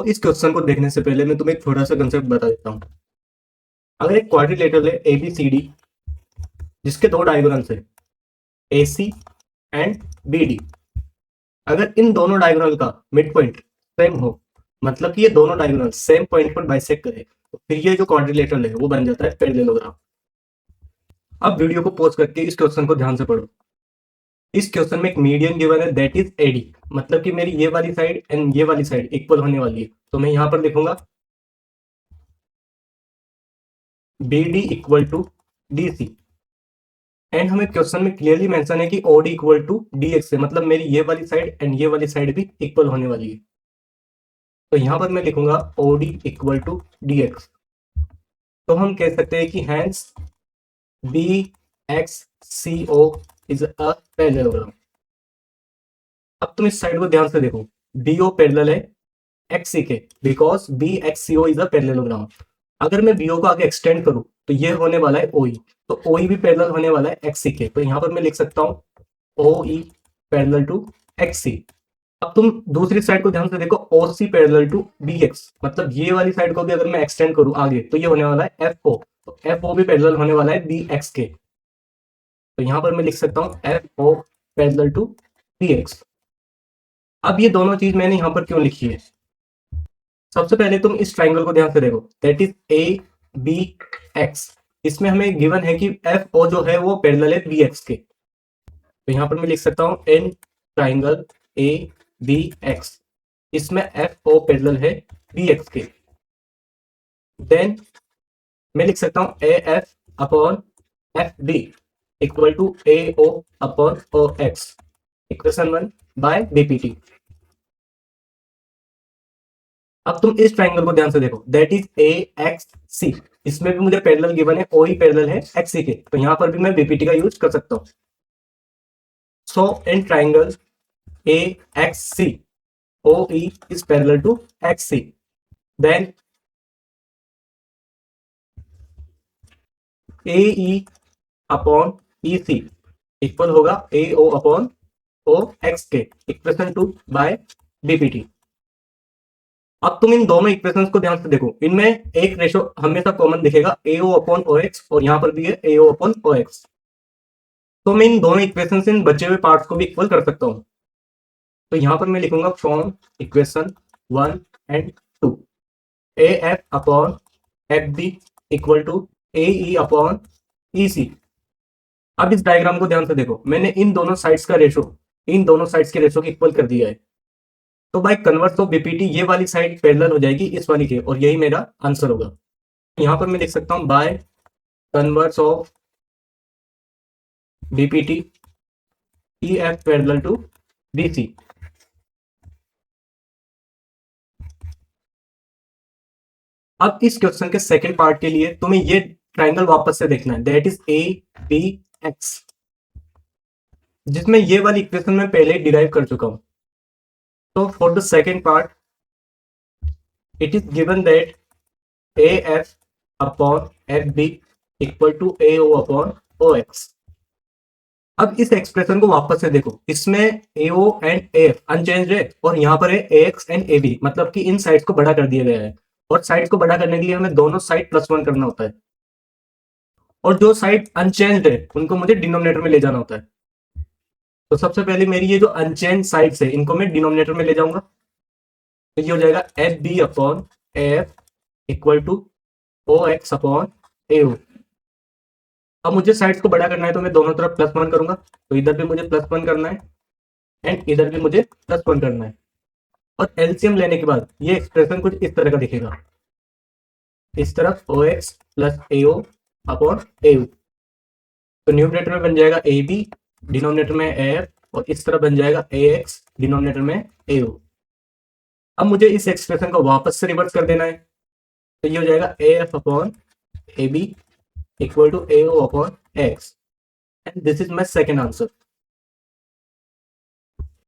इस क्वेश्चन को देखने से पहले मैं तुम्हें एक छोटा सा कंसेप्ट बता देता हूँ। अगर एक क्वाड्रिलेटरल है ABCD जिसके दो डायगोनल्स है AC एंड BD, अगर इन दोनों डायगोनल का मिड पॉइंट सेम हो, मतलब कि ये दोनों डायगोनल सेम पॉइंट पर बाइसेक्ट करे, तो फिर ये जो क्वाड्रिलेटरल है वो बन जाता है पैरेललोग्राम। अब वीडियो को पॉज करके इस क्वेश्चन को ध्यान से पढ़ो। इस क्वेश्चन में एक मीडियन गिवन है दैट इज AD, मतलब कि मेरी ये वाली साइड एंड ये वाली साइड इक्वल होने वाली है। तो मैं यहां पर लिखूंगा BD equal to DC, and हमें क्वेश्चन में क्लियरली मेंशन है कि OD इक्वल टू DX है, मतलब मेरी ये वाली साइड एंड ये वाली साइड भी इक्वल होने वाली है। तो यहां पर मैं लिखूंगा OD इक्वल टू DX। तो हम कह सकते हैं कि hence BXCO is a parallelogram. अब तुम इस साइड को ध्यान से देखो, BO पैरेलल है XC के, because BXCO is a parallelogram. अगर मैं BO को आगे एक्सटेंड करूं तो ये होने वाला है OE, तो OE भी पैरेलल होने वाला है XC के। तो यहां पर मैं लिख सकता हूं OE पैरेलल टू XC। अब तुम दूसरी साइड को ध्यान से देखो, OC पैरेलल टू BX, मतलब ये वाली साइड को भी अगर मैं एक्सटेंड करूं आगे तो ये होने वाला है FO, तो FO भी पैरेलल होने वाला है BX के। तो यहां पर मैं लिख सकता हूं FO पैरेलल टू BX। अब ये दोनों चीज मैंने यहां पर क्यों लिखी है? सबसे पहले तुम इस ट्राइंगल को ध्यान से देखो, दैट इज ABX। इसमें हमें गिवन है कि FO जो है वो पैरेलल है BX के। तो यहां पर मैं लिख सकता हूं इन ट्राइंगल ABX, इसमें FO पैरेलल है BX के। देन मैं लिख सकता हूं AF upon FB equal to AO upon OX, equation 1 by BPT। अब तुम इस ट्राइंगल को ध्यान से देखो, दैट इज AXC, इसमें भी मुझे पैरेलल गिवन है, OE पैरेलल है XC के, तो यहां पर भी मैं BPT का यूज कर सकता हूं। So in triangle AXC OE is parallel to XC, then AE upon EC equal होगा AO अपॉन OX के, इक्वेशन 2 बाय BPT। अब तुम इन दोनों इक्वेशंस को ध्यान से देखो, इनमें एक रेशो हमेशा कॉमन दिखेगा AO अपॉन OX, और यहां पर भी है AO अपॉन OX। तो मैं इन दोनों इक्वेशंस, इन बचे हुए पार्ट्स को भी इक्वल कर सकता हूं। तो यहां पर मैं लिखूंगा from equation 1 and 2 AF upon FB equal to AE upon EC। अब इस डायग्राम को ध्यान से देखो, मैंने इन दोनों साइड्स का रेशो, इन दोनों साइड्स के रेशो को इक्वल कर दिया है। तो बाय कन्वर्स ऑफ BPT ये वाली साइड पैरेलल हो जाएगी इस वाली के, और यही मेरा आंसर होगा। यहां पर मैं लिख सकता हूं by converse of BPT EF parallel to BC। अब इस क्वेश्चन के सेकंड पार्ट के लिए तुम्हें ये ट्राइंगल वापस से देखना है, दैट इज ABX, जिसमें ये वाली इक्वेशन मैं पहले डिराइव कर चुका हूं। तो for the second part it is given that AF upon FB equal to AO upon OX। अब इस एक्सप्रेशन को वापस से देखो, इसमें AO एंड AF अनचेंज्ड है, और यहाँ पर है AX एंड AB, मतलब कि इन साइड्स को बड़ा कर दिया गया है, और साइड्स को बड़ा करने के लिए हमें दोनों साइड +1 करना होता है, और जो साइड अनचेंज्ड है उनको मुझे डिनोमिनेटर में ले जाना होता है। तो सबसे पहले मेरी ये जो अनचेंज साइड्स है इनको मैं डिनोमिनेटर में ले जाऊंगा, तो ये हो जाएगा FB upon AF equal to OX upon AO। अब मुझे साइड्स को बड़ा करना है, तो मैं दोनों तरफ +1 करूंगा, तो इधर भी मुझे +1 करना है एंड इधर भी मुझे +1 करना है। और एलसीएम लेने के बाद ये एक्सप्रेशन कुछ इस तरह का दिखेगा, इस तरफ OX plus AO upon AU। तो न्यूमरेटर में बन जाएगा AB, डिनोमिनेटर में AF, और इस तरह बन जाएगा AX, डिनोमिनेटर में AO। अब मुझे इस एक्सप्रेशन को वापस से रिवर्स कर देना है, तो ये हो जाएगा AF upon AB equal to AO upon X, and this is my second answer.